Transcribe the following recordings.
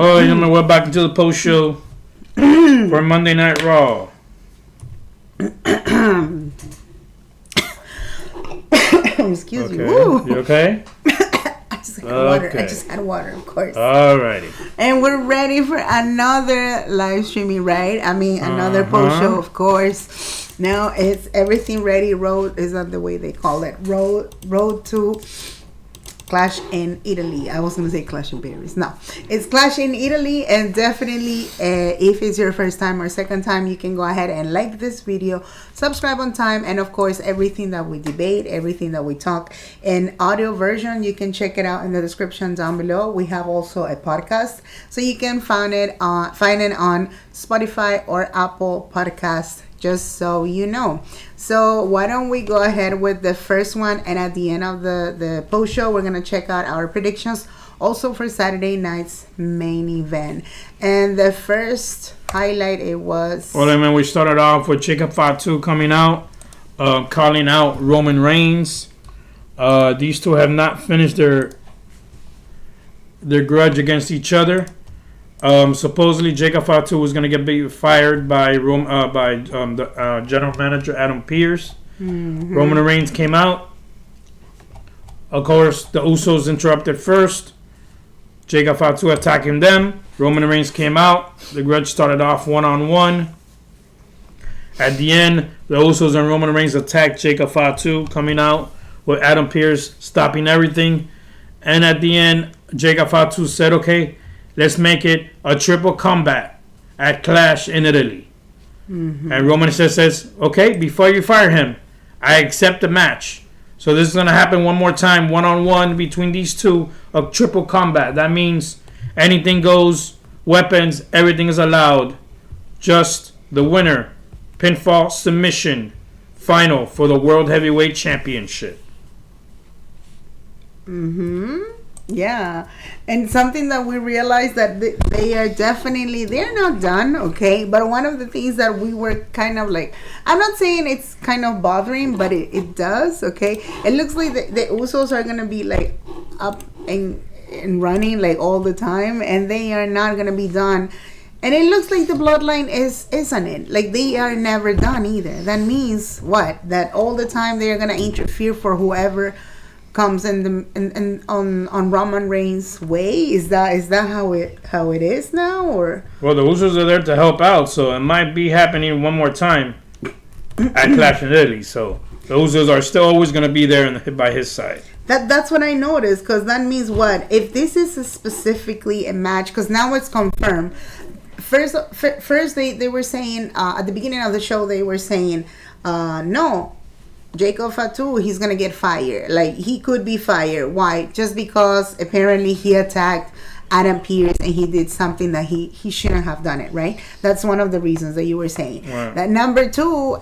Oh, you know, we're back into the post show for Monday Night Raw. Excuse me. Woo. You okay? I just had water, of course. Alrighty. And we're ready for another live streaming, right? I mean, another post show, of course. Now it's everything ready. Road is not the way they call it. Road to Clash in Italy. I was going to say Clash in Paris. No, it's Clash in Italy. And definitely, if it's your first time or second time, you can go ahead and like this video, subscribe on time, and of course, everything that we debate, everything that we talk in audio version, you can check it out in the description down below. We have also a podcast, so you can find it on Spotify or Apple Podcasts, just so you know. So why don't we go ahead with the first one, and at the end of the post show, we're going to check out our predictions also for Saturday night's main event. And the first highlight, it was... Well, I mean, we started off with Jacob Fatu coming out, calling out Roman Reigns. These two have not finished their grudge against each other. Supposedly, Jacob Fatu was going to be fired by the general manager Adam Pearce. Mm-hmm. Roman Reigns came out. Of course, the Usos interrupted first. Jacob Fatu attacking them. Roman Reigns came out. The grudge started off 1-on-1. At the end, the Usos and Roman Reigns attacked Jacob Fatu, coming out with Adam Pearce stopping everything. And at the end, Jacob Fatu said, okay, let's make it a triple combat at Clash in Italy. Mm-hmm. And Roman says, okay, before you fire him, I accept the match. So this is going to happen one more time, 1-on-1 between these two, a triple combat. That means anything goes, weapons, everything is allowed. Just the winner, pinfall submission, final for the World Heavyweight Championship. Mm-hmm. Yeah, and something that we realized that they're not done, okay? But one of the things that we were kind of like, I'm not saying it's kind of bothering, but it does, okay? It looks like the Usos are going to be like up and running like all the time, and they are not going to be done. And it looks like the bloodline isn't it? Like they are never done either. That means what? That all the time they're going to interfere for whoever comes on Roman Reigns' way. Is that how it is now, or? Well, the Usos are there to help out, so it might be happening one more time at Clash in Italy. So the Usos are still always going to be there by his side. That's what I noticed, because that means what? If this is specifically a match, because now it's confirmed. First they were saying at the beginning of the show, they were saying no. Jacob Fatu, he's going to get fired. Like, he could be fired. Why? Just because apparently he attacked Adam Pearce and he did something that he shouldn't have done it, right? That's one of the reasons that you were saying. Right. That number two,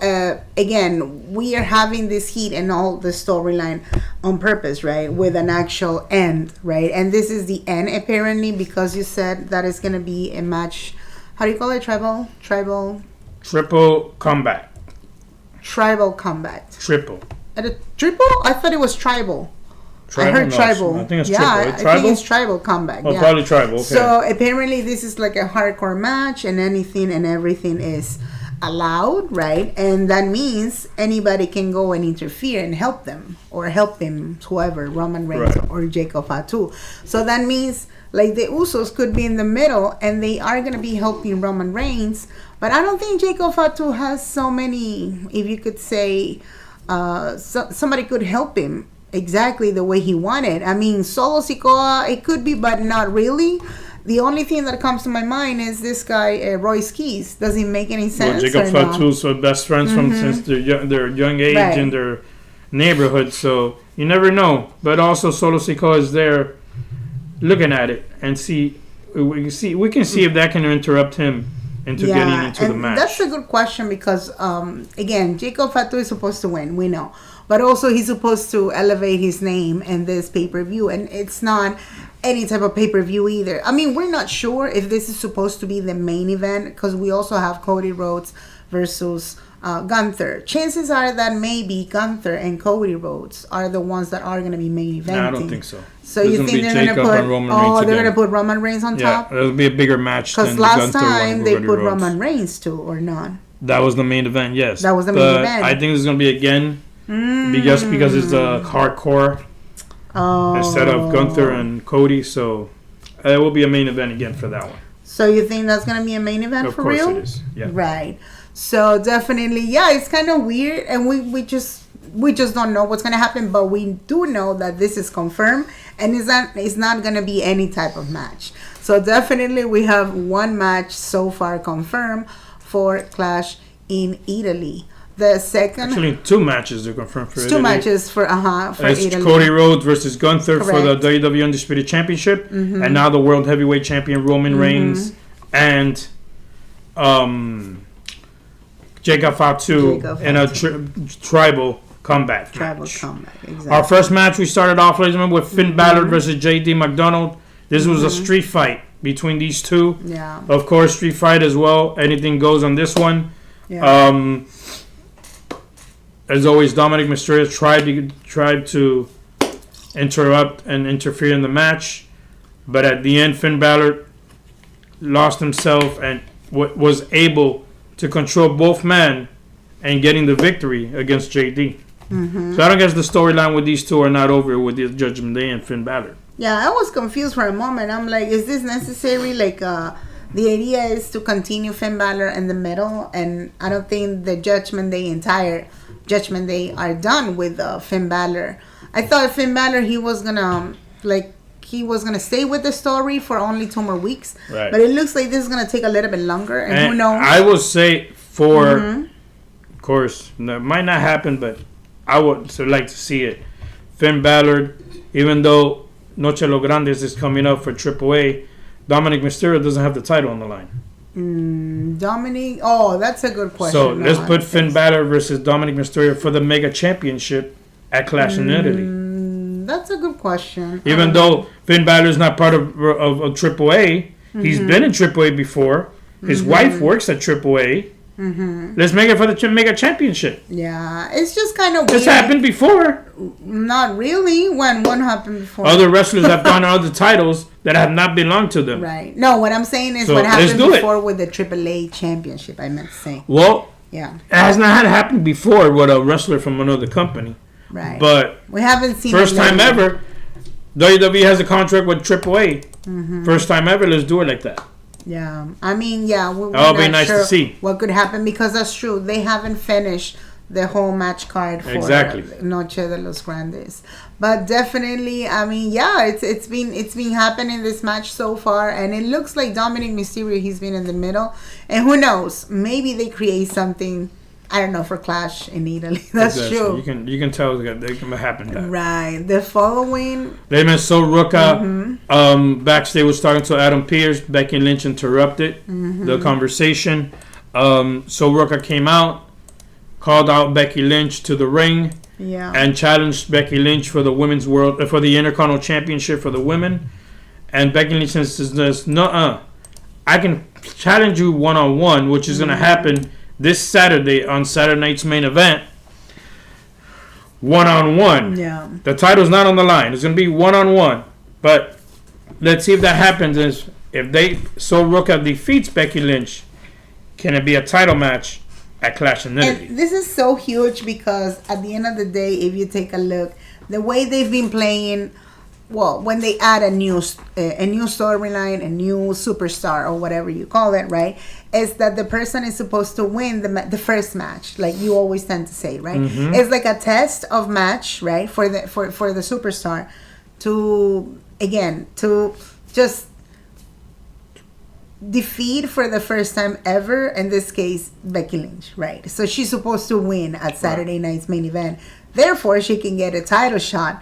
again, we are having this heat and all the storyline on purpose, right? With an actual end, right? And this is the end, apparently, because you said that it's going to be a match. How do you call it? Triple combat. Tribal combat. Triple? I thought it was tribal. I heard tribal. I think it's triple. I think it's tribal combat. Oh, yeah. Probably tribal. Okay. So apparently this is like a hardcore match, and anything and everything is allowed, right? And that means anybody can go and interfere and help them, or help him, whoever, Roman Reigns, right, or Jacob Fatu. So that means like the Usos could be in the middle, and they are going to be helping Roman Reigns. But I don't think Jacob Fatu has so many, if you could say, somebody could help him exactly the way he wanted. I mean, Solo Sikoa, it could be, but not really. The only thing that comes to my mind is this guy, Royce Keys. Does it make any sense? Well, Jacob Fatu's best friends from since their young age, right, in their neighborhood. So you never know. But also Solo Sikoa is there looking at it and see. We can see if that can interrupt him into getting into the match. That's a good question because, again, Jacob Fatu is supposed to win. We know. But also he's supposed to elevate his name in this pay-per-view. And it's not any type of pay-per-view either. I mean, we're not sure if this is supposed to be the main event because we also have Cody Rhodes versus Gunther. Chances are that maybe Gunther and Cody Rhodes are the ones that are going to be main eventing. No, I don't think so. So you think they're going to put they're going to put Roman Reigns on top? Yeah, it'll be a bigger match than because last Gunther time they put Rhodes. Roman Reigns too, or not? That was the main event, yes. That was the main event. I think it's going to be again just because it's the hardcore instead of Gunther and Cody. So it will be a main event again for that one. So you think that's going to be a main event for real? Of course it is. Yeah. Right. So definitely, yeah, it's kind of weird, and we just don't know what's going to happen, but we do know that this is confirmed, and it's not going to be any type of match. So definitely we have one match so far confirmed for Clash in Italy. The second, actually, two matches are confirmed for Italy. Two matches for it's Italy. Cody Rhodes versus Gunther Correct. for the WWE Undisputed Championship, and now the World Heavyweight Champion Roman Reigns and Jacob Fatu in a tribal comeback match. Exactly. Our first match, we started off, ladies and gentlemen, with Finn Balor versus JD McDonald. This was a street fight between these two. Yeah. Of course, street fight as well. Anything goes on this one. Yeah. As always, Dominic Mysterio tried to interrupt and interfere in the match, but at the end, Finn Balor lost himself and was able to control both men and getting the victory against JD. So I don't guess the storyline with these two are not over with the Judgment Day and Finn Balor. Yeah, I was confused for a moment. I'm like, is this necessary? Like, the idea is to continue Finn Balor in the middle, and I don't think the entire Judgment Day are done with Finn Balor. I thought Finn Balor, he was gonna stay with the story for only 2 more weeks. Right. But it looks like this is gonna take a little bit longer, and who knows? I will say of course, that might not happen, but I would so like to see it. Finn Balor, even though Noche Los Grandes is coming up for AAA, Dominic Mysterio doesn't have the title on the line. Dominic, that's a good question. So let's put Finn Balor versus Dominic Mysterio for the Mega Championship at Clash in Italy. That's a good question. Even though Finn Balor is not part of AAA, he's been in AAA before. His wife works at AAA. Let's make it for the Mega Championship. Yeah, it's just kind of weird. This happened before. Not really. When one happened before. Other wrestlers have gone on other titles that have not belonged to them. Right. No, what I'm saying is what happened before with the AAA Championship, I meant to say. Well, yeah, it has not happened before with a wrestler from another company. Right. But we haven't seen first time ever, WWE has a contract with AAA. First time ever, let's do it like that. Yeah, I mean, yeah. That'll be nice to see. What could happen, because that's true. They haven't finished the whole match card for Noche de los Grandes. But definitely, I mean, yeah, it's been happening this match so far, and it looks like Dominic Mysterio, he's been in the middle, and who knows, maybe they create something. I don't know, for Clash in Italy. That's true. You can tell that it can happen. That. Right. The following. They met So Ruka backstage was talking to Adam Pearce. Becky Lynch interrupted the conversation. So Ruka came out, called out Becky Lynch to the ring, and challenged Becky Lynch for the women's for the Intercontinental Championship for the women. And Becky Lynch says, "No, I can challenge you 1-on-1, which is going to happen this Saturday on Saturday night's main event, 1-on-1. Yeah. The title's not on the line. It's going to be 1-on-1. But let's see if that happens. If So Ruka defeats Becky Lynch, can it be a title match at Clash in Italy? And this is so huge because at the end of the day, if you take a look, the way they've been playing, well, when they add a new storyline, a new superstar, or whatever you call it, right, is that the person is supposed to win the first match, like you always tend to say, right? It's like a test of match, right, for the superstar to just defeat for the first time ever, in this case Becky Lynch, right? So she's supposed to win at Saturday night's main event, therefore she can get a title shot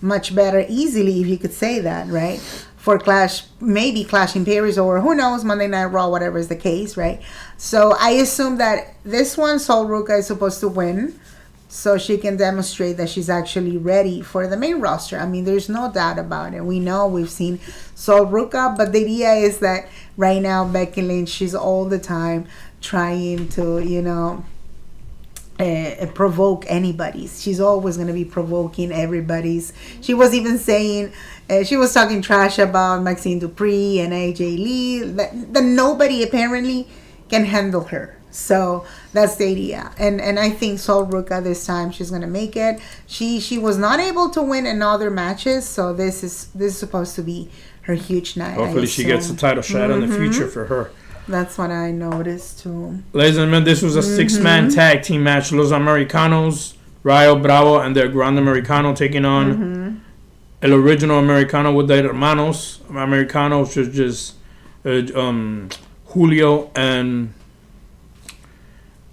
much better, easily, if you could say that, right? For Clash, maybe Clash in Paris, or who knows, Monday Night Raw, whatever is the case, right? So I assume that this one, Sol Ruka is supposed to win, so she can demonstrate that she's actually ready for the main roster. I mean, there's no doubt about it. We know, we've seen Sol Ruka, but the idea is that right now Becky Lynch, she's all the time trying to, provoke anybody's. She's always going to be provoking everybody's. She was even saying, she was talking trash about Maxine Dupree and AJ Lee, that nobody apparently can handle her. So that's the idea. And I think Sol Ruca this time, she's going to make it. She was not able to win in other matches, so this is supposed to be her huge night. Hopefully she gets a title shot in the future for her. That's what I noticed too. Ladies and gentlemen, this was a 6-man tag team match. Los Americanos, Rayo Bravo, and their Grande Americano taking on El Original Americano with their hermanos. Americanos was just Julio and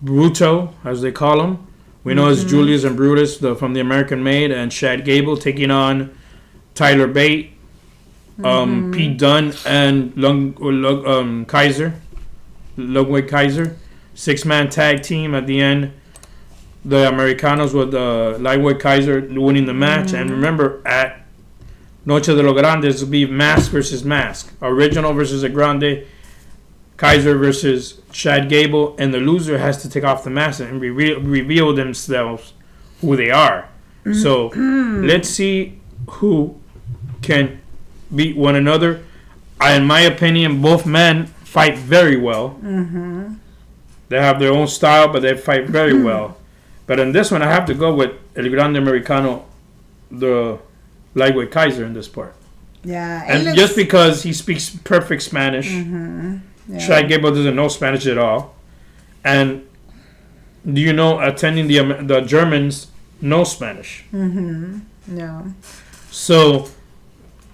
Bruto, as they call them. We know it's Julius and Brutus from the American Made, and Shad Gable taking on Tyler Bate, Pete Dunne, and Ludwig Kaiser. 6-man tag team at the end. The Americanos with Ludwig Kaiser winning the match. And remember, at Noche de los Grandes will be mask versus mask. Original versus a Grande. Kaiser versus Shad Gable. And the loser has to take off the mask and reveal themselves who they are. So let's see who can beat one another. In my opinion, both men fight very well. They have their own style, but they fight very well. But in this one, I have to go with El Grande Americano, the lightweight Kaiser in this part. Yeah. And just because he speaks perfect Spanish, Shad Gable doesn't know Spanish at all. And do you know, attending the Germans know Spanish? Yeah. So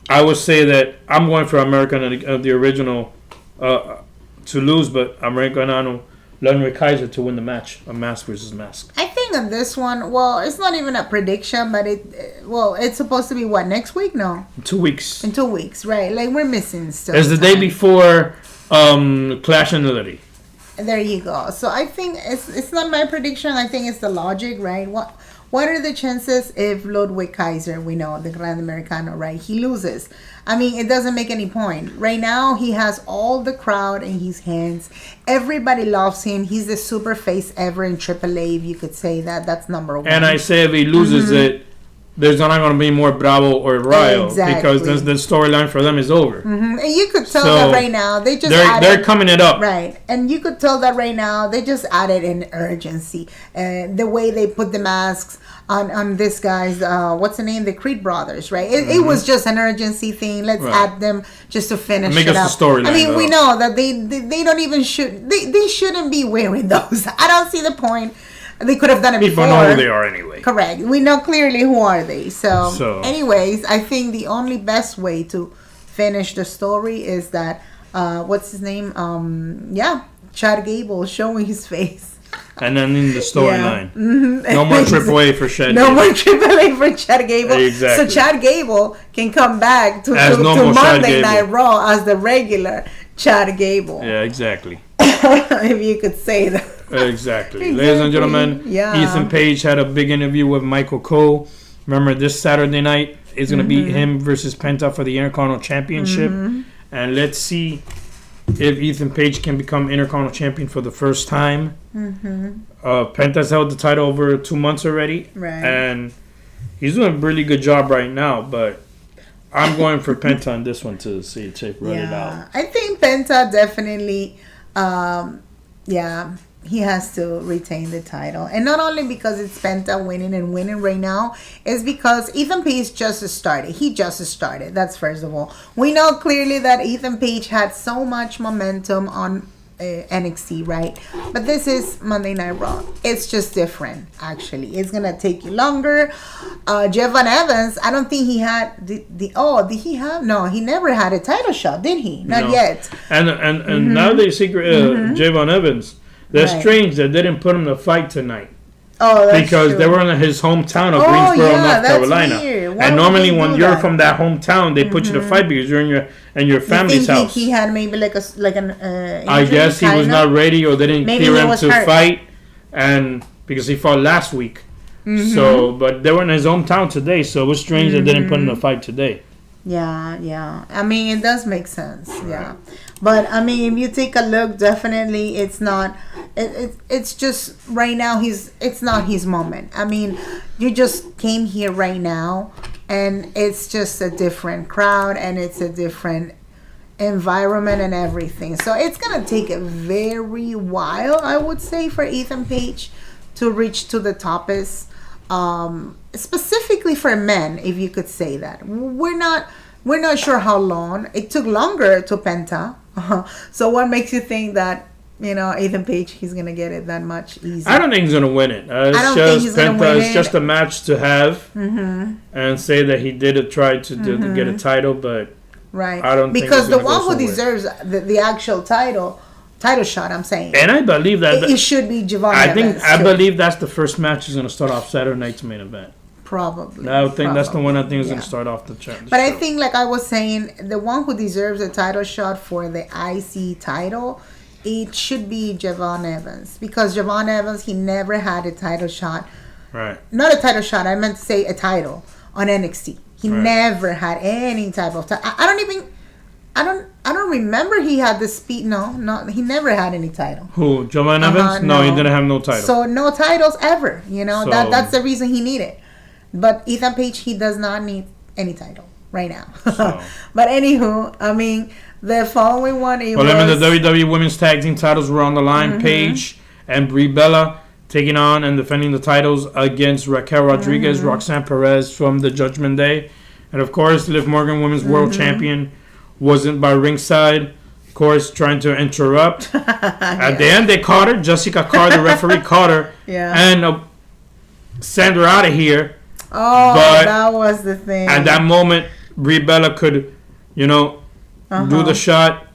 I would say that I'm going for American, the original, to lose, but Americano, Ludwig Kaiser to win the match, a mask versus mask. I think on this one, well, it's not even a prediction, but it's supposed to be what, next week? No. 2 weeks. In 2 weeks, right? Like we're missing still. It's the day before Clash in Italy. There you go. So I think it's not my prediction. I think it's the logic, right? What are the chances if Ludwig Kaiser, we know, the Grand Americano, right, he loses? I mean, it doesn't make any point. Right now, he has all the crowd in his hands. Everybody loves him. He's the super face ever in AAA, if you could say that. That's number one. And I say if he loses it, there's not going to be more Bravo or Rayo. Because the storyline for them is over. And you could tell that right now. They're coming it up. Right. And you could tell that right now. They just added an urgency. The way they put the masks on this guy's, what's the name? The Creed brothers, right? It was just an urgency thing. Let's add them just to finish it up. Make us the storyline. I mean, we know that they don't even they shouldn't be wearing those. I don't see the point. They could have done it before. People know who they are anyway. Correct. We know clearly who are they. So anyways, I think the only best way to finish the story is that, what's his name? Chad Gable showing his face. And then in the storyline. No more AAA for Chad Gable. No more AAA for Chad Gable. Exactly. So Chad Gable can come back to Monday Night Raw as the regular Chad Gable. Yeah, exactly. If you could say that. Exactly. Ladies and gentlemen, Ethan Paige had a big interview with Michael Cole. Remember, this Saturday night is going to be him versus Penta for the Intercontinental Championship. And let's see if Ethan Paige can become Intercontinental Champion for the first time. Penta's held the title over 2 months already. Right. And he's doing a really good job right now, but I'm going for Penta on this one to see it run it out. I think Penta definitely, he has to retain the title. And not only because it's Penta winning right now, it's because Ethan Page just started. He just started. That's first of all. We know clearly that Ethan Page had so much momentum on NXT, right? But this is Monday Night Raw. It's just different, actually. It's gonna take you longer. Jeff Van Evans, I don't think he had did he have? No, he never had a title shot, did he? Not yet. And now they secret Jeff Van Evans. That's strange that they didn't put him to fight tonight. Oh, that's because true. They were in his hometown of Greensboro, North Carolina. And normally when you're from that hometown, they put you to fight because you're in your family's house. He had maybe like an I guess he was not ready, or they didn't clear him to fight, and because he fought last week. So, but they were in his hometown today, so it was strange that they didn't put him to fight today. Yeah. I mean, it does make sense. Yeah. But I mean, if you take a look, definitely it's not. It's just right now. It's not his moment. I mean, you just came here right now, and it's just a different crowd, and it's a different environment and everything. So it's gonna take a very while, I would say, for Ethan Page to reach to the toppest. Specifically for men, if you could say that. We're not sure how long. It took longer to Penta. So what makes you think that, Ethan Page, he's going to get it that much easier? I don't think he's going to win it. I don't think he's going to win it. It's just a match to have and say that he did try to get a title, but right. I don't because think the one who deserves the actual title shot, I'm saying. And I believe that it should be Javon Evans. I believe that's the first match he's going to start off Saturday night's main event. Probably. I would think that's the one I think is going to start off the show. But I think, like I was saying, the one who deserves a title shot for the IC title, it should be Javon Evans. Because Javon Evans, he never had a title shot. Right. Not a title shot, I meant to say a title on NXT. He never had any type of title. I don't remember he had the speed. No, he never had any title. Who, Javon Evans? No, he didn't have no title. So no titles ever. That's the reason he needed. But Ethan Page, he does not need any title right now. So. But anywho, I mean, the following one. The WWE Women's Tag Team titles were on the line. Paige and Brie Bella taking on and defending the titles against Raquel Rodriguez, Roxanne Perez from the Judgment Day, and of course, Liv Morgan, Women's World Champion, wasn't by ringside. Of course, trying to interrupt. At the end, they caught her. Jessica Carr, the referee, caught her and sent her out of here. Oh, but that was the thing. At that moment, Brie Bella could, do the shot,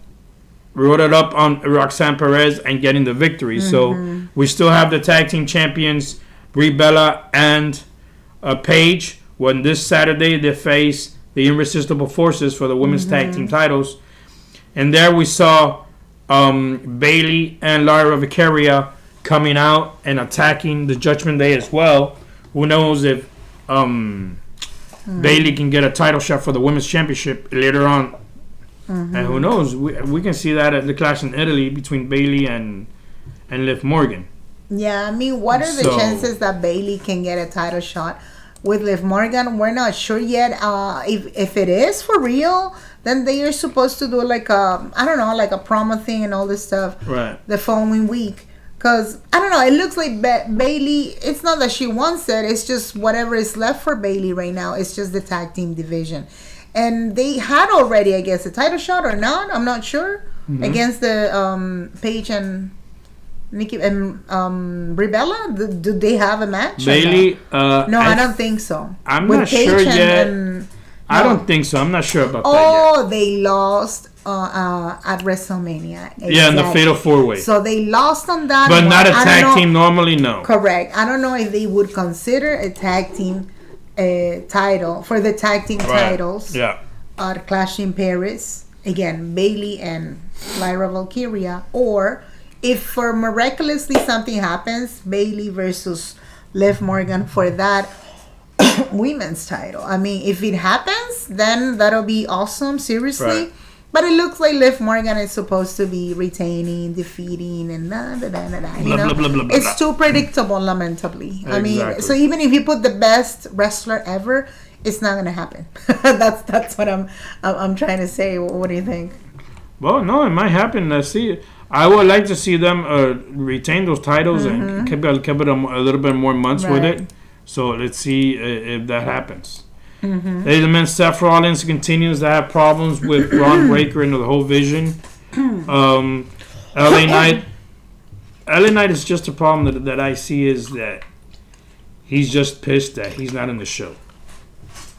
wrote it up on Roxanne Perez, and getting the victory. So we still have the tag team champions, Brie Bella and Paige. When this Saturday they face the Irresistible Forces for the women's tag team titles. And there we saw Bayley and Lyra Vicaria coming out and attacking the Judgment Day as well. Who knows if Bayley can get a title shot for the women's championship later on. And who knows? We can see that at the clash in Italy between Bayley and Liv Morgan. Yeah, I mean, what are the chances that Bayley can get a title shot with Liv Morgan? We're not sure yet. If it is for real, then they are supposed to do like a promo thing and all this stuff the following week. Because, I don't know, it looks like Bayley, it's not that she wants it, it's just whatever is left for Bayley right now. It's just the tag team division. And they had already, I guess, a title shot or not, I'm not sure, against the Paige and Nikki and Brie Bella. Do they have a match? Bayley? No, I don't think so. I'm not sure yet. I don't think so. I'm not sure about that yet. Oh, they lost at WrestleMania. Exactly. Yeah, in the Fatal 4-Way. So they lost on that. But not a tag team normally, no. Correct. I don't know if they would consider a tag team title for the tag team titles. Yeah. Clash in Paris. Again, Bayley and Lyra Valkyria. Or if for miraculously something happens, Bayley versus Liv Morgan for that women's title. I mean, if it happens, then that'll be awesome, seriously. Right. But it looks like Liv Morgan is supposed to be retaining, defeating, and it's too predictable, lamentably. Exactly. I mean, so even if you put the best wrestler ever, it's not gonna happen. That's what I'm trying to say. What do you think? Well, no, it might happen. Let's see. I would like to see them retain those titles and keep it a little bit more months with it. So let's see if that happens. Ladies and men, Seth Rollins continues to have problems with Braun Breaker and the whole vision. LA Knight is just a problem that I see is that he's just pissed that he's not in the show.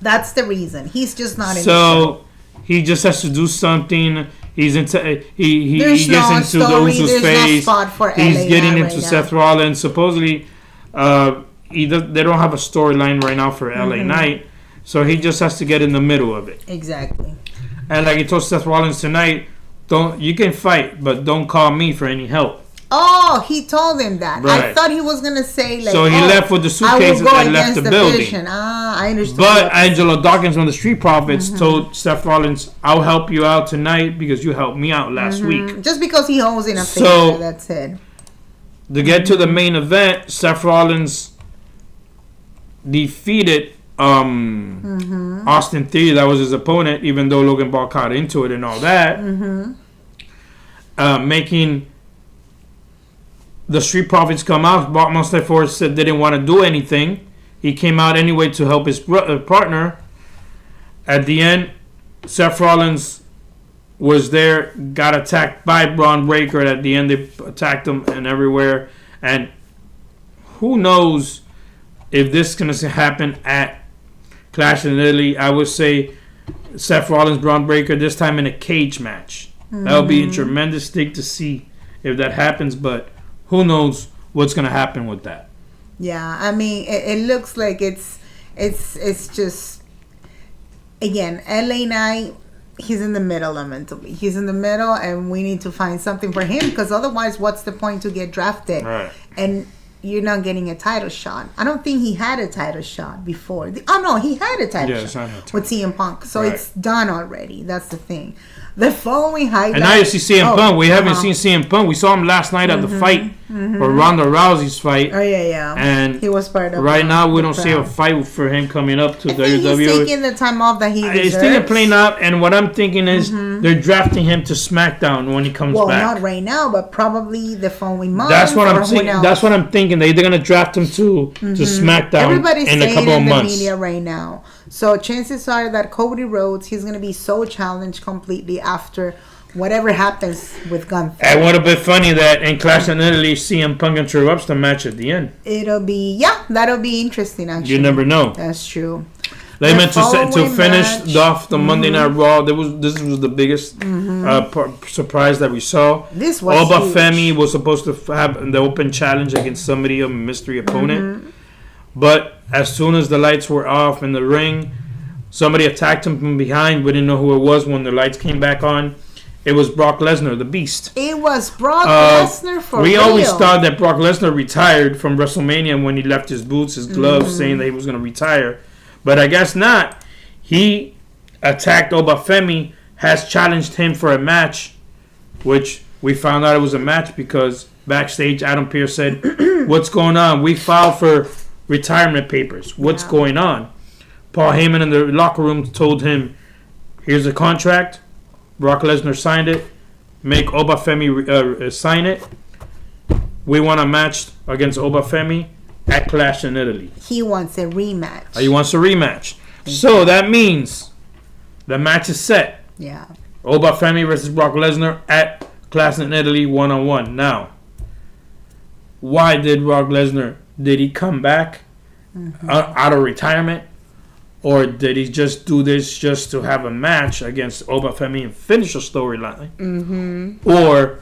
That's the reason. He's just not in the show. So he just has to do something. He's into he gets into the Usos face. No spot for He's LA getting into right Seth Rollins. Supposedly, they don't have a storyline right now for LA Knight, so he just has to get in the middle of it. Exactly. And like he told Seth Rollins tonight, you can fight, but don't call me for any help. Oh, he told him that. I Right. thought he was gonna say like. So he left with the suitcases and left the building. Vision. Ah, I understand. But Angelo Dawkins from the Street Profits told Seth Rollins, "I'll help you out tonight because you helped me out last week." Just because he owes in a favor, So- that's it. To get to the main event, Seth Rollins defeated Austin Theory. That was his opponent, even though Logan Paul caught into it and all that. Making the Street Profits come out. Monster Force said they didn't want to do anything. He came out anyway to help his partner. At the end, Seth Rollins was there, got attacked by Braun Breaker. At the end, they attacked him and everywhere. And who knows if this is going to happen at Clash in Italy. I would say Seth Rollins, Braun Breaker, this time in a cage match. That'll be a tremendous thing to see if that happens, but who knows what's going to happen with that. Yeah, I mean, it looks like it's just, again, LA Knight, he's in the middle mentally. He's in the middle, and we need to find something for him, because otherwise, what's the point to get drafted? Right. And you're not getting a title shot. I don't think he had a title shot before. Oh, no, he had a title shot with CM Punk. So it's done already. That's the thing. The following highlight. And now you see CM Punk. We haven't seen CM Punk. We saw him last night at the fight, or Ronda Rousey's fight. Oh, yeah. And he was part of right now, we don't see a fight for him coming up to WWE. He's taking the time off that he deserves. He's taking playing up, and what I'm thinking is they're drafting him to SmackDown when he comes back. Well, not right now, but probably the following month. That's what I'm thinking. That's what I'm thinking. They're going to draft him to SmackDown in a couple of months. Everybody's saying in the media right now. So chances are that Cody Rhodes, he's going to be so challenged completely after whatever happens with Gunther. And what a bit funny that in Clash in Italy, CM Punk interrupts the match at the end. That'll be interesting, actually. You never know. That's true. They meant to finish off the Monday Night Raw. This was the biggest surprise that we saw. This was Oba huge. Femi was supposed to have the open challenge against somebody, a mystery opponent. But as soon as the lights were off in the ring, somebody attacked him from behind. We didn't know who it was when the lights came back on. It was Brock Lesnar, the Beast. It was Brock Lesnar for We real. always thought that Brock Lesnar retired from WrestleMania when he left his boots, his gloves, saying that he was going to retire. But I guess not. He attacked Oba Femi, has challenged him for a match, which we found out it was a match because backstage Adam Pearce said, "What's going on? We filed for retirement papers. What's going on?" Paul Heyman in the locker room told him, "Here's a contract." Brock Lesnar signed it. Make Oba Femi sign it. We want a match against Oba Femi at Clash in Italy. He wants a rematch. He wants a rematch. So that means the match is set. Yeah. Oba Femi versus Brock Lesnar at Clash in Italy 1-on-1. Now, why did Brock Lesnar? Did he come back out of retirement? Or did he just do this just to have a match against Oba Femi and finish a storyline? Or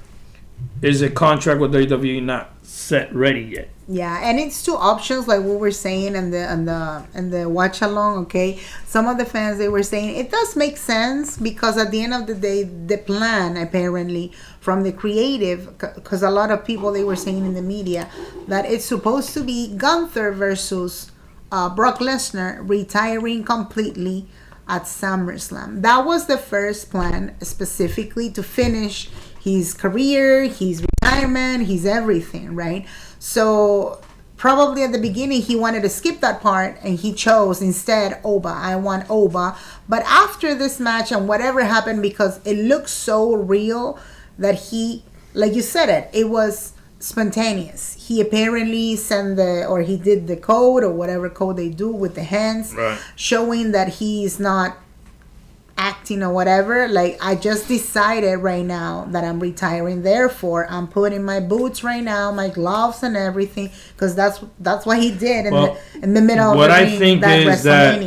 is a contract with WWE not set ready yet? Yeah, and it's two options, like what we're saying and the watch along. Okay, some of the fans, they were saying it does make sense because at the end of the day, the plan apparently from the creative, because a lot of people, they were saying in the media that it's supposed to be Gunther versus Brock Lesnar retiring completely at SummerSlam. That was the first plan, specifically to finish his career, his retirement, his everything, right? So probably at the beginning he wanted to skip that part and he chose instead Oba. I want Oba. But after this match and whatever happened, because it looks so real that he, like you said it was spontaneous. He apparently he did the code or whatever code they do with the hands, showing that he's not acting or whatever. Like, I just decided right now that I'm retiring, therefore I'm putting my boots right now, my gloves and everything, because that's what he did in the middle of the ring. What I think is that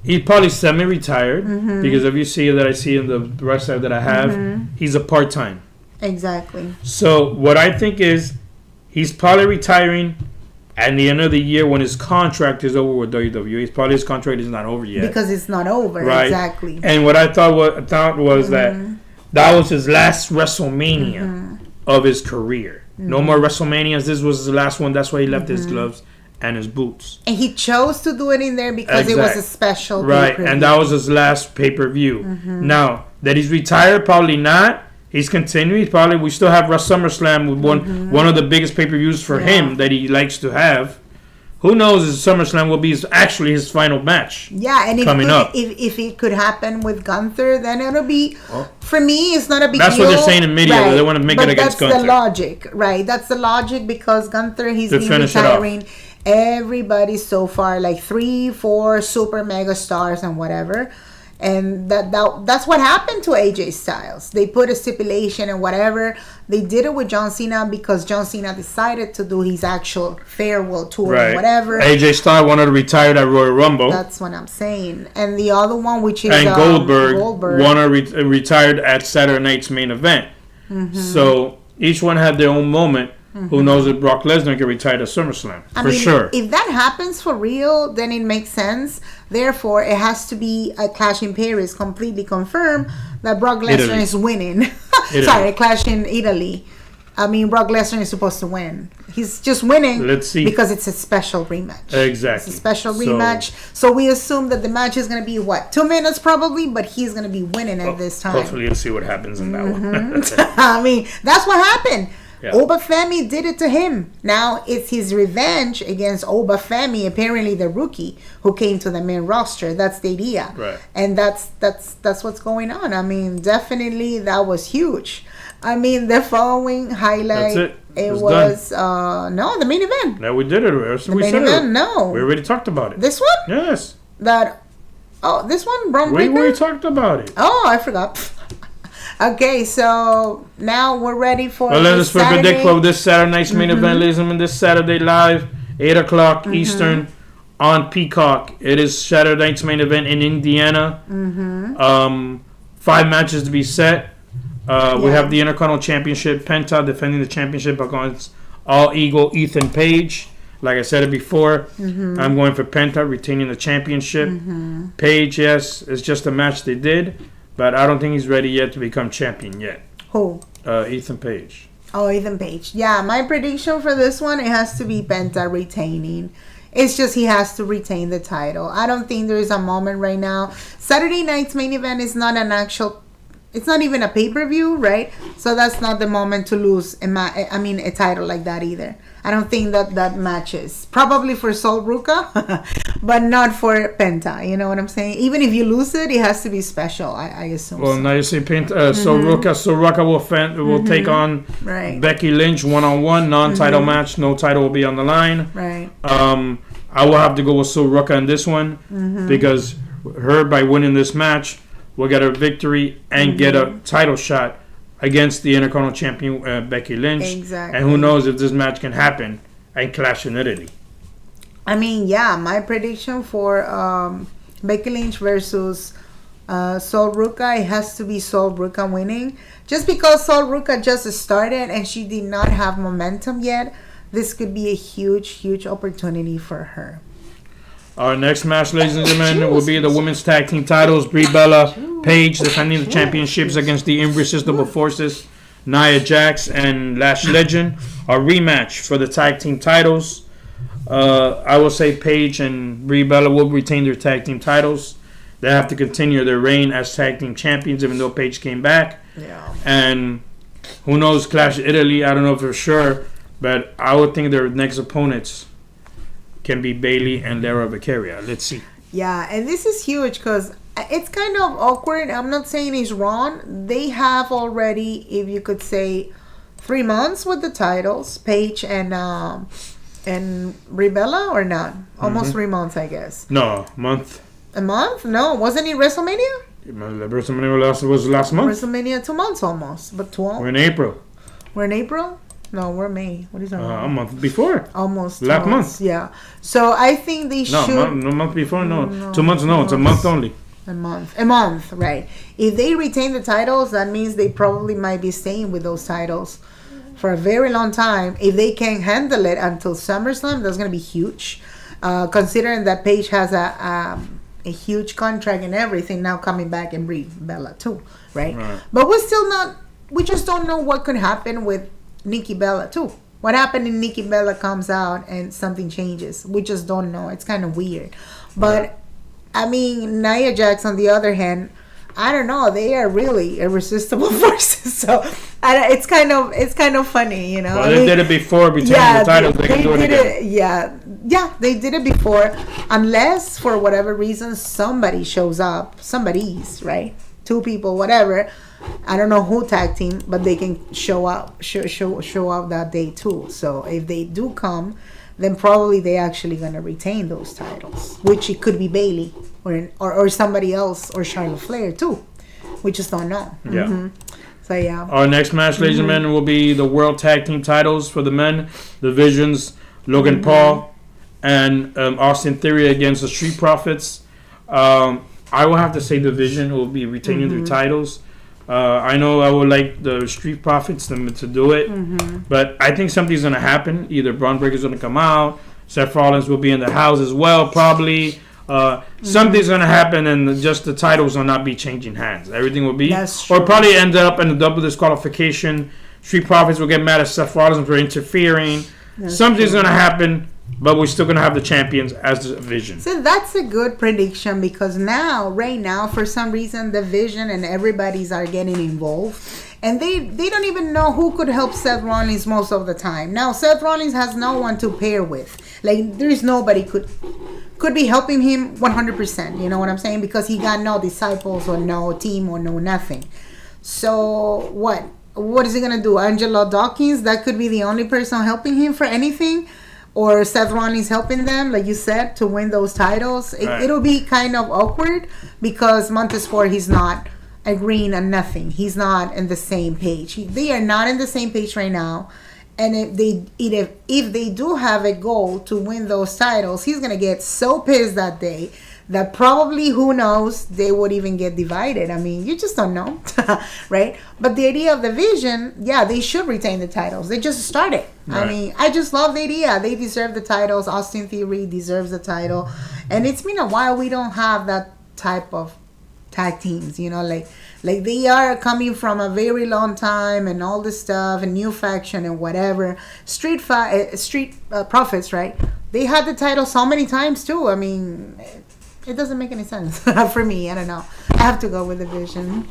he's probably semi-retired because if you see that I see in the wrestler that I have, he's a part-time. Exactly. So what I think is he's probably retiring at the end of the year when his contract is over with WWE. His contract is not over yet. Because it's not over, right? Exactly. And what I thought was that was his last WrestleMania. of his career. No more WrestleManias. This was the last one. That's why he left his gloves and his boots. And he chose to do it in there because it was a special pay-per-view. And that was his last pay-per-view. Now, that he's retired, probably not. He's continuing. We still have SummerSlam with one of the biggest pay-per-views for him that he likes to have. Who knows if SummerSlam will be actually his final match? Yeah, and if it could happen with Gunther, then it'll be, for me, it's not a big deal. That's what they're saying in media. Right. They want to make it against Gunther. That's the logic, right? That's the logic because Gunther, he's been retiring everybody so far, like 3-4 super mega stars and whatever. And that's what happened to AJ Styles. They put a stipulation and whatever. They did it with John Cena because John Cena decided to do his actual farewell tour and whatever. AJ Styles wanted to retire at Royal Rumble. That's what I'm saying. And the other one, which is Goldberg wanted retired at Saturday Night's Main Event. So each one had their own moment. Who knows if Brock Lesnar can retire to SummerSlam? Sure. If that happens for real, then it makes sense. Therefore, it has to be a Clash in Paris completely confirmed that Brock Lesnar is winning. Sorry, Clash in Italy. Brock Lesnar is supposed to win. He's just winning. Let's see. Because it's a special rematch. Exactly. It's a special rematch. So we assume that the match is going to be, 2 minutes probably, but he's going to be winning at this time. Hopefully you'll see what happens in that one. That's what happened. Yeah. Oba Femi did it to him. Now it's his revenge against Oba Femi, apparently the rookie who came to the main roster. That's the idea, right? And that's what's going on. Definitely that was huge. The following highlight. That's it. It was the main event. No, we did it. The main event. No, we already talked about it. This one? Yes. This one, Braun Breaker? We already talked about it. Oh, I forgot. Okay, so now we're ready for let us predict for this Saturday night's main event, ladies and gentlemen. This Saturday live, 8 o'clock Eastern on Peacock. It is Saturday night's main event in Indiana. 5 matches to be set. We have the Americano Championship, Penta defending the championship against All Eagle Ethan Paige. Like I said it before, I'm going for Penta retaining the championship. Paige, yes, it's just a match they did. But I don't think he's ready yet to become champion yet. Who? Ethan Paige. Oh, Ethan Paige. Yeah, my prediction for this one, it has to be Penta retaining. It's just he has to retain the title. I don't think there is a moment right now. Saturday night's main event is not an actual... It's not even a pay-per-view, right? So that's not the moment to lose a title like that either. I don't think that matches. Probably for Sol Ruca, but not for Penta. You know what I'm saying? Even if you lose it, it has to be special, I assume. Well, now you see Penta, Sol Ruca will take on Becky Lynch one-on-one, non-title match. No title will be on the line. Right. I will have to go with Sol Ruca in this one because her, by winning this match, will get a victory and get a title shot against the Intercontinental Champion Becky Lynch. Exactly. And who knows if this match can happen and Clash in Italy. My prediction for Becky Lynch versus Sol Ruca, it has to be Sol Ruca winning. Just because Sol Ruca just started and she did not have momentum yet, this could be a huge, huge opportunity for her. Our next match, ladies and gentlemen, will be the women's tag team titles. Brie Bella, Paige defending the championships against the irresistible forces, Nia Jax and Lash Legend. A rematch for the tag team titles. I will say Paige and Brie Bella will retain their tag team titles. They have to continue their reign as tag team champions, even though Paige came back. Yeah. And who knows, Clash Italy, I don't know for sure, but I would think their next opponents can be Bayley and Lara Vaqueria. Let's see. Yeah, and this is huge because it's kind of awkward. I'm not saying he's wrong. They have already, if you could say, 3 months with the titles, Paige and Brie Bella, or not? Almost 3 months, I guess. No, month. A month? No, wasn't it WrestleMania? WrestleMania was last month. WrestleMania 2 months almost, but 12. We're in April. We're in April? No, we're May. What is that? A month before. Almost. Last month. Yeah. So I think they should. No, month before. No. 2 months. No, it's a month only. A month, right. If they retain the titles, that means they probably might be staying with those titles for a very long time. If they can handle it until SummerSlam, that's going to be huge. Considering that Paige has a huge contract and everything now coming back, and Brie Bella too, right? But we're still not. We just don't know what could happen with Nikki Bella too. What happened if Nikki Bella comes out and something changes? We just don't know. It's kind of weird. But I mean, Nia Jax on the other hand, I don't know. They are really irresistible forces. So it's kind of funny, you know. Well, they did it before retaining the titles. They can do it again. Yeah, they did it before. Unless for whatever reason somebody shows up, somebody's right, 2 people, whatever. I don't know who tag team, but they can show up that day too. So if they do come, then probably they actually gonna retain those titles, which it could be Bayley or somebody else or Charlotte Flair too. We just don't know. Yeah. Mm-hmm. So yeah. Our next match, ladies and gentlemen, will be the World Tag Team titles for the men divisions. Logan Paul and Austin Theory against the Street Profits. I will have to say division will be retaining their titles. I know I would like the Street Profits to do it, but I think something's going to happen. Either Braun Breaker's going to come out, Seth Rollins will be in the house as well, probably. Something's going to happen, and just the titles will not be changing hands. Everything will be, or probably end up in a double disqualification. Street Profits will get mad at Seth Rollins for interfering. Something's going to happen. But we're still going to have the champions as the division. So that's a good prediction because right now, for some reason, the Vision and everybody's are getting involved. And they don't even know who could help Seth Rollins most of the time. Now, Seth Rollins has no one to pair with. Like, there's nobody could be helping him 100%. You know what I'm saying? Because he got no disciples or no team or no nothing. So, what? What is he going to do? Angelo Dawkins? That could be the only person helping him for anything? Or Seth Rollins helping them, like you said, to win those titles. It'll be kind of awkward because Montesfort, he's not agreeing on nothing. He's not in the same page. They are not in the same page right now. And if they do have a goal to win those titles, he's going to get so pissed that day that probably, who knows, they would even get divided. I mean, you just don't know, right? But the idea of the Vision, they should retain the titles. They just started. Right. I mean, I just love the idea. They deserve the titles. Austin Theory deserves the title. And it's been a while we don't have that type of tag teams, you know, like they are coming from a very long time and all this stuff and new faction and whatever. Street Profits, right? They had the title so many times too. I mean, it doesn't make any sense for me. I don't know. I have to go with the Vision.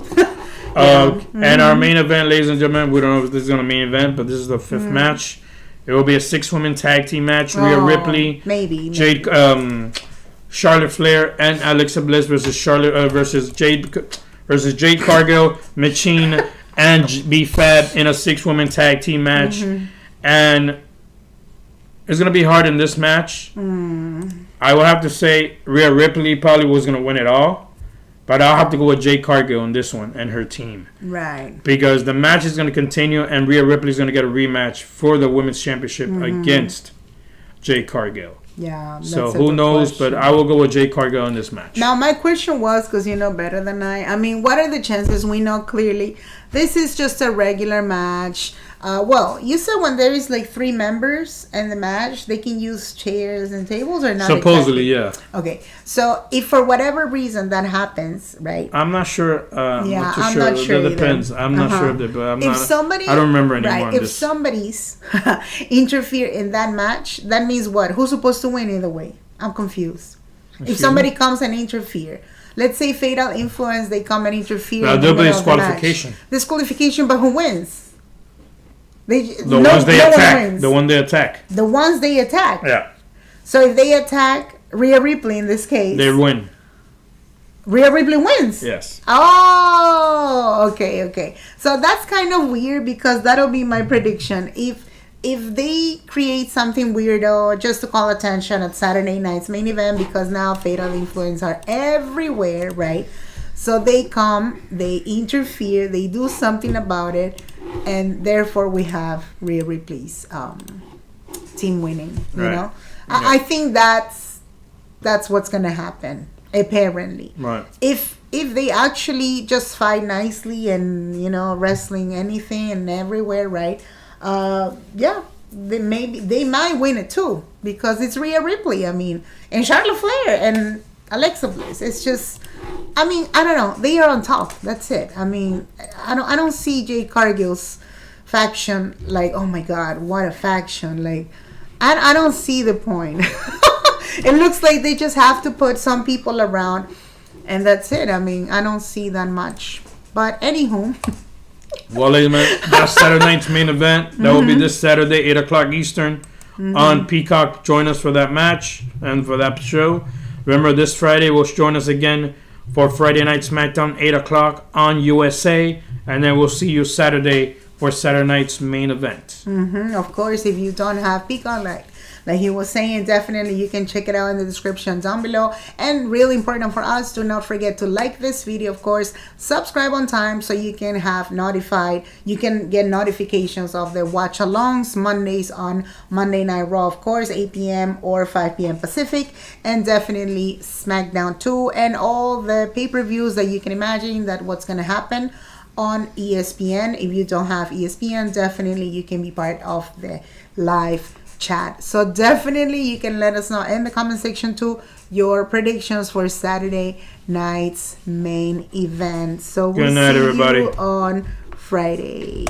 And our main event, ladies and gentlemen, we don't know if this is going to main event, but this is the 5th match. It will be a 6-woman tag team match. Rhea Ripley, Jade, Charlotte Flair, and Alexa Bliss versus Jade Cargill, Machine, and B-Fab in a 6-woman tag team match. And it's going to be hard in this match. I will have to say Rhea Ripley probably was going to win it all. But I'll have to go with Jade Cargill in this one and her team. Right. Because the match is going to continue and Rhea Ripley is going to get a rematch for the Women's Championship against Jade Cargill. Yeah. So who knows? Question. But I will go with Jade Cargill in this match. Now, my question was, because you know better than I mean, what are the chances? We know clearly this is just a regular match. Well, you said when there is like 3 members in the match, they can use chairs and tables or not? Supposedly, exactly? Yeah. Okay. So if for whatever reason that happens, right? I'm not sure. I'm not sure. It depends. I'm not sure of that, but I don't remember anymore. Right. If somebody's interfere in that match, that means what? Who's supposed to win either way? I'm confused. If somebody comes and interfere. Let's say Fatal Influence, they come and interfere. There'll be disqualification. Disqualification, but who wins? The ones they attack. The ones they attack. Yeah. So if they attack Rhea Ripley in this case, they win. Rhea Ripley wins. Yes. Oh, okay. So that's kind of weird because that'll be my prediction. If they create something weirdo just to call attention at Saturday night's main event, because now Fatal Influence are everywhere, right? So they come, they interfere, they do something about it, and therefore we have Rhea Ripley's team winning. You know, I think that's what's gonna happen. Apparently, right? If they actually just fight nicely and wrestling anything and everywhere, right? They might win it too because it's Rhea Ripley. I mean, and Charlotte Flair and Alexa Bliss. It's just, I mean, I don't know. They are on top. That's it. I mean, I don't see Jade Cargill's faction. Like, oh my God, what a faction! Like, I don't see the point. It looks like they just have to put some people around, and that's it. I mean, I don't see that much. But anywho. Well, ladies and gentlemen, that's Saturday night's main event. That will be this Saturday, 8 o'clock Eastern, on Peacock. Join us for that match and for that show. Remember, this Friday, will join us again for Friday Night Smackdown, 8 o'clock on USA. And then we'll see you Saturday for Saturday night's main event. Of course, if you don't have Peacock, like he was saying, definitely you can check it out in the description down below. And really important for us, do not forget to like this video, of course, subscribe on time so you can have you can get notifications of the watch alongs Mondays on Monday Night Raw, of course, 8 p.m. or 5 p.m. Pacific, and definitely Smackdown 2 and all the pay-per-views that you can imagine that what's going to happen on ESPN. If you don't have ESPN, definitely you can be part of the live chat. So definitely you can let us know in the comment section too your predictions for Saturday night's main event. So we'll see you on Friday.